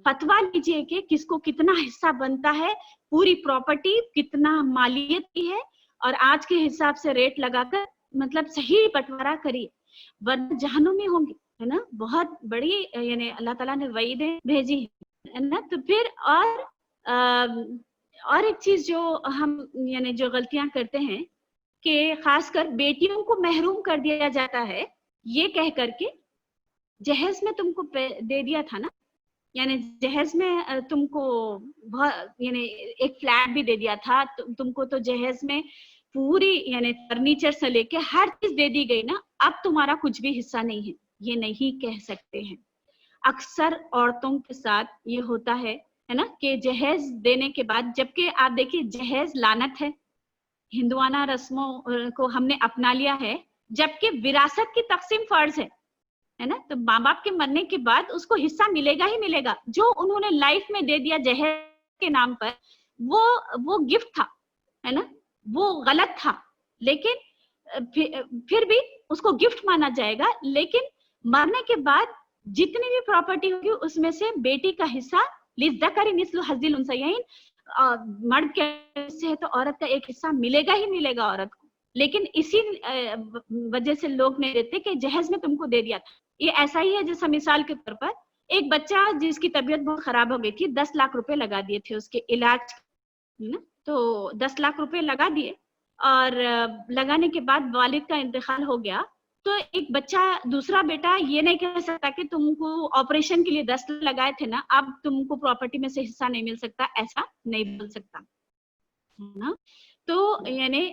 فتویٰ لیجیے کہ کس کو کتنا حصہ بنتا ہے, پوری پراپرٹی کتنا مالیت کی ہے, اور آج کے حساب سے ریٹ لگا کر مطلب صحیح بٹوارا کریے, ورنہ جہنمی ہوں گے, ہے نا. بہت بڑی یعنی اللہ تعالیٰ نے وعیدیں بھیجی ہے نا. تو پھر اور ایک چیز جو ہم یعنی جو غلطیاں کرتے ہیں کہ خاص کر بیٹیوں کو محروم کر دیا جاتا ہے, یہ کہہ کر کے جہیز میں تم کو دے دیا تھا نا, یعنی جہیز میں تم کو یعنی ایک فلیٹ بھی دے دیا تھا, تم کو تو جہیز میں پوری یعنی فرنیچر سے لے کے ہر چیز دے دی گئی نا, اب تمہارا کچھ بھی حصہ نہیں ہے. یہ نہیں کہہ سکتے ہیں. اکثر عورتوں کے ساتھ یہ ہوتا ہے نا کہ جہیز دینے کے بعد, جبکہ آپ دیکھیے جہیز لعنت ہے, ہندوانہ رسموں کو ہم نے اپنا لیا ہے, جبکہ وراثت کی تقسیم فرض ہے نا. تو ماں باپ کے مرنے کے بعد اس کو حصہ ملے گا ہی ملے گا. جو انہوں نے لائف میں دے دیا جہیز کے نام پر, وہ گفٹ تھا, ہے نا, وہ غلط تھا, لیکن پھر بھی اس کو گفٹ مانا جائے گا. لیکن مرنے کے بعد جتنی بھی پراپرٹی ہوگی اس میں سے بیٹی کا حصہ للذکر مثل حظ الانثیین, مرد کے حصے ہے تو عورت کا ایک حصہ ملے گا ہی ملے گا عورت کو. لیکن اسی وجہ سے لوگ نہیں دیتے کہ جہیز میں تم کو دے دیا تھا. یہ ایسا ہی ہے جیسا مثال کے طور پر ایک بچہ جس کی طبیعت بہت خراب ہو گئی تھی, 10 لاکھ روپے لگا دیے تھے اس کے علاج, تو 10 لاکھ روپے لگا دیے, اور لگانے کے بعد والد کا انتقال ہو گیا. تو ایک بچہ دوسرا بیٹا یہ نہیں کہہ سکتا کہ تم کو آپریشن کے لیے 10 لاکھ لگائے تھے نا, اب تم کو پراپرٹی میں سے حصہ نہیں مل سکتا, ایسا نہیں بول سکتا نا. تو یعنی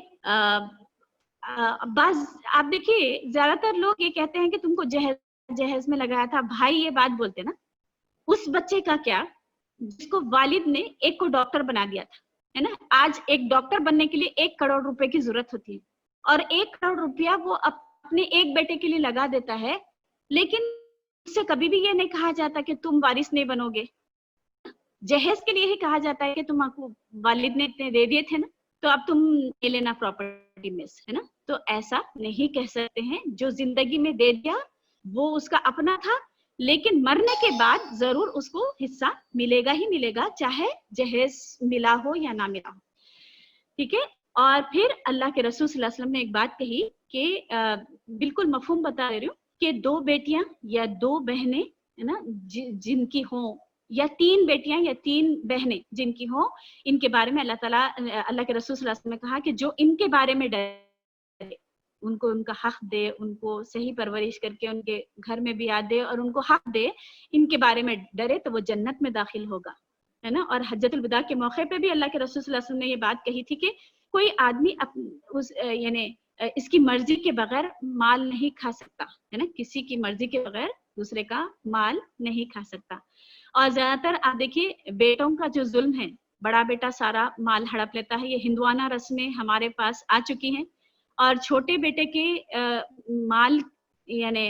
بعض آپ دیکھیے زیادہ تر لوگ یہ کہتے ہیں کہ تم کو جہیز میں لگایا تھا. بھائی یہ بات بولتے نا, اس بچے کا کیا جس کو والد نے ایک کو ڈاکٹر بنا دیا تھا, ہے نا. آج ایک ڈاکٹر بننے کے لیے 1 کروڑ روپے کی ضرورت ہوتی ہے, اور 1 کروڑ روپیہ وہ اپنے ایک بیٹے کے لیے لگا دیتا ہے, لیکن اس سے کبھی بھی یہ نہیں کہا جاتا کہ تم وارث نہیں بنو گے. جہیز کے لیے ہی کہا جاتا ہے کہ تم آپ کو والد نے اتنے دے دیے تھے نا, تو اب تم لے لینا پراپرٹی میں سے, ہے نا. تو ایسا نہیں کہہ سکتے ہیں. جو زندگی میں دے دیا وہ اس کا اپنا تھا, لیکن مرنے کے بعد ضرور اس کو حصہ ملے گا ہی ملے گا, چاہے جہیز ملا ہو یا نہ ملا ہو. ٹھیک ہے. اور پھر اللہ کے رسول صلی اللہ علیہ وسلم نے ایک بات کہی کہ بالکل مفہوم بتا رہی ہوں کہ 2 بیٹیاں یا 2 بہنیں, ہے نا, جن کی ہوں یا 3 بیٹیاں یا 3 بہنیں جن کی ہوں، ان کے بارے میں اللہ تعالیٰ اللہ کے رسول صلی اللہ علیہ وسلم نے کہا کہ جو ان کے بارے میں ڈرے ان کو ان کا حق دے، ان کو صحیح پرورش کر کے ان کے گھر میں بھی یاد دے اور ان کو حق دے، ان کے بارے میں ڈرے تو وہ جنت میں داخل ہوگا، ہے نا. اور حجۃ الوداع کے موقع پہ بھی اللہ کے رسول صلی اللہ علیہ وسلم نے یہ بات کہی تھی کہ کوئی آدمی یعنی اس کی مرضی کے بغیر مال نہیں کھا سکتا، ہے نا، کسی کی مرضی کے بغیر دوسرے کا مال نہیں کھا سکتا. اور زیادہ تر آپ دیکھیے بیٹوں کا جو ظلم ہے، بڑا بیٹا سارا مال ہڑپ لیتا ہے، یہ ہندوانہ رسمیں ہمارے پاس آ چکی ہیں، اور چھوٹے بیٹے کے مال یعنی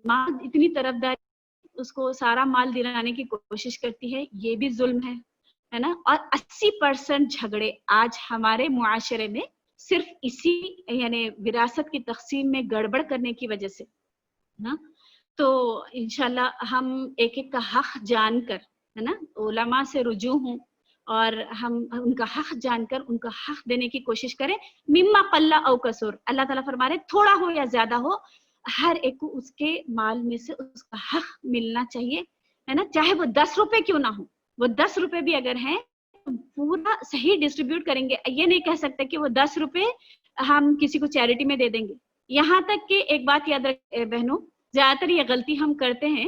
مال اتنی طرفداری اس کو سارا مال دلانے کی کوشش کرتی ہے، یہ بھی ظلم ہے نا. اور 80% جھگڑے آج ہمارے معاشرے میں صرف اسی یعنی وراثت کی تقسیم میں گڑبڑ کرنے کی وجہ سے نا. تو انشاءاللہ ہم ایک ایک کا حق جان کر، ہے نا، علماء سے رجوع ہوں اور ہم ان کا حق جان کر ان کا حق دینے کی کوشش کریں. مما قل او کثر، اللہ تعالیٰ فرما رہے تھوڑا ہو یا زیادہ ہو، ہر ایک کو اس کے مال میں سے اس کا حق ملنا چاہیے، ہے نا. چاہے وہ 10 روپے کیوں نہ ہو، وہ 10 روپے بھی اگر ہیں پورا صحیح ڈسٹریبیوٹ کریں گے. یہ نہیں کہہ سکتے کہ وہ 10 روپے ہم کسی کو چیریٹی میں دے دیں گے. یہاں تک کہ ایک بات یاد رکھیں بہنوں، زیادہ تر یہ غلطی ہم کرتے ہیں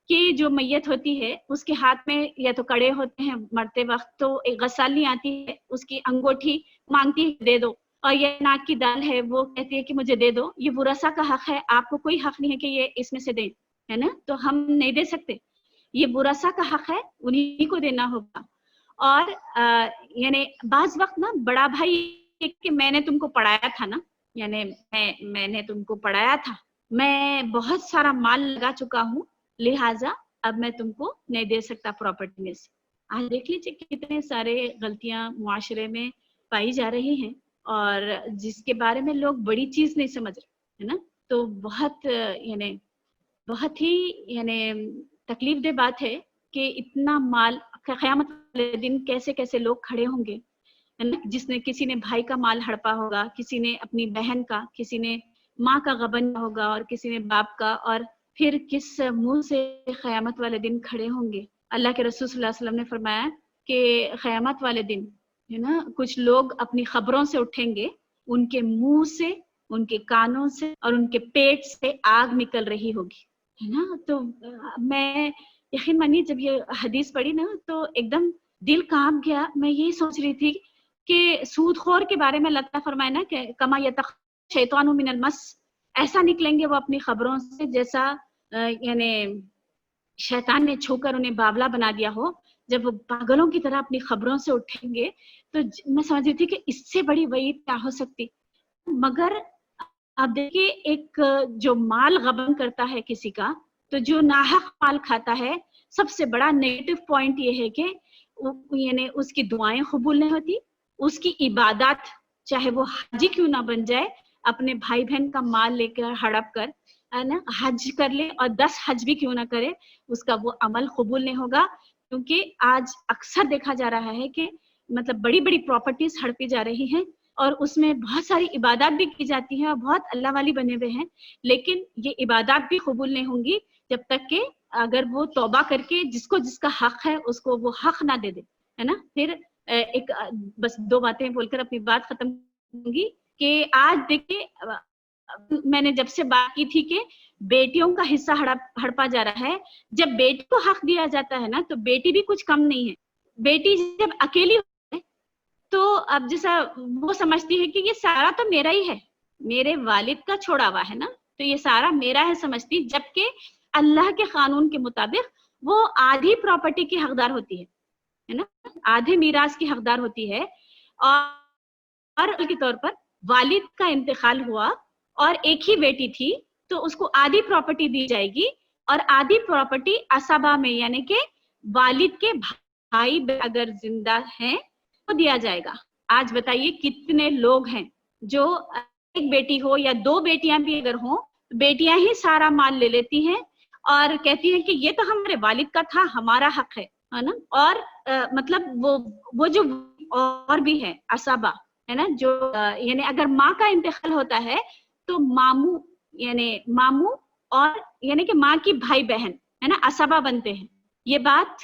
کہ جو میت ہوتی ہے اس کے ہاتھ میں یا تو کڑے ہوتے ہیں مرتے وقت، تو ایک غسالنی آتی ہے، اس کی انگوٹھی مانگتی ہے دے دو، اور یہ ناک کی دال ہے وہ کہتی ہے کہ مجھے دے دو. یہ ورثہ کا حق ہے، آپ کو کوئی حق نہیں ہے کہ یہ اس میں سے دیں، ہے نا. تو ہم نہیں دے سکتے، یہ ورثہ کا حق ہے، انہی کو دینا ہوگا. اور یعنی بعض وقت نا بڑا بھائی کہ میں نے تم کو پڑھایا تھا نا، یعنی میں نے تم کو پڑھایا تھا، میں بہت سارا مال لگا چکا ہوں، لہٰذا اب میں تم کو نہیں دے سکتا پراپرٹی میں سے. آج دیکھ لیجیے کتنے سارے غلطیاں معاشرے میں پائی جا رہی ہیں اور جس کے بارے میں لوگ بڑی چیز نہیں سمجھ رہے، ہے نا. تو بہت ہی تکلیف دہ بات ہے کہ اتنا مال قیامت والے دن کیسے کیسے لوگ کھڑے ہوں گے، جس نے کسی نے بھائی کا مال ہڑپا ہوگا، کسی نے اپنی بہن کا، کسی نے ماں کا غبن ہوگا اور کسی نے باپ کا، اور پھر کس منہ سے قیامت والے دن کھڑے ہوں گے. اللہ کے رسول صلی اللہ علیہ وسلم نے فرمایا کہ قیامت والے دن ہے نا کچھ لوگ اپنی خبروں سے اٹھیں گے، ان کے منہ سے، ان کے کانوں سے اور ان کے پیٹ سے آگ نکل رہی ہوگی، ہے نا. تو میں یقین مانی جب یہ حدیث پڑھی نا تو ایک دم دل کانپ گیا. میں یہی سوچ رہی تھی کہ سود خور کے بارے میں اللہ تعالیٰ فرمائے نا کہ کما یتخبط الشیطان من المس، ایسا نکلیں گے وہ اپنی خبروں سے جیسا یعنی شیطان نے چھو کر انہیں باولا بنا دیا ہو. جب وہ پاگلوں کی طرح اپنی خبروں سے اٹھیں گے تو میں سمجھ رہی تھی کہ اس سے بڑی وعید کیا ہو سکتی. مگر اب دیکھیے ایک جو مال غبن کرتا ہے کسی کا، تو جو ناحق مال کھاتا ہے، سب سے بڑا نیگیٹو پوائنٹ یہ ہے کہ یعنی اس کی دعائیں قبول نہیں ہوتی، اس کی عبادات چاہے وہ حاجی کیوں نہ بن جائے، اپنے بھائی بہن کا مال لے کر ہڑپ کر ہے نا حج کر لے اور 10 حج بھی کیوں نہ کرے، اس کا وہ عمل قبول نہیں ہوگا. کیونکہ آج اکثر دیکھا جا رہا ہے کہ مطلب بڑی بڑی پراپرٹیز ہڑپی جا رہی ہیں اور اس میں بہت ساری عبادات بھی کی جاتی ہیں اور بہت اللہ والی بنے ہوئے ہیں، لیکن یہ عبادات بھی قبول نہیں ہوں گی جب تک کہ اگر وہ توبہ کر کے جس کو جس کا حق ہے اس کو وہ حق نہ دے دے، ہے نا. پھر ایک بس 2 باتیں بول کر اپنی بات ختم کروں گی کہ آج دیکھیے میں نے جب سے بات کی تھی کہ بیٹیوں کا حصہ ہڑپا جا رہا ہے. جب بیٹی کو حق دیا جاتا ہے نا تو بیٹی بھی کچھ کم نہیں ہے. بیٹی جب اکیلی ہے تو اب جیسا وہ سمجھتی ہے کہ یہ سارا تو میرا ہی ہے، میرے والد کا چھوڑا ہوا ہے نا، تو یہ سارا میرا ہے سمجھتی، جبکہ اللہ کے قانون کے مطابق وہ آدھی پراپرٹی کی حقدار ہوتی ہے نا، آدھے میراث کی حقدار ہوتی ہے. اور کے طور پر والد کا انتقال ہوا اور ایک ہی بیٹی تھی تو اس کو آدھی پراپرٹی دی جائے گی، اور آدھی پراپرٹی اسبا میں یعنی کہ والد کے بھائی اگر زندہ ہیں تو دیا جائے گا. آج بتائیے کتنے لوگ ہیں جو ایک بیٹی ہو یا 2 بیٹیاں بھی اگر ہوں، بیٹیاں ہی سارا مال لے لیتی ہیں اور کہتی ہیں کہ یہ تو ہمارے والد کا تھا، ہمارا حق ہے نا. اور مطلب وہ جو اور بھی ہے اسبا ہے نا، جو یعنی اگر ماں کا انتقال ہوتا ہے تو ماموں اور یعنی کہ ماں کی بھائی بہن ہے نا اسبا بنتے ہیں. یہ بات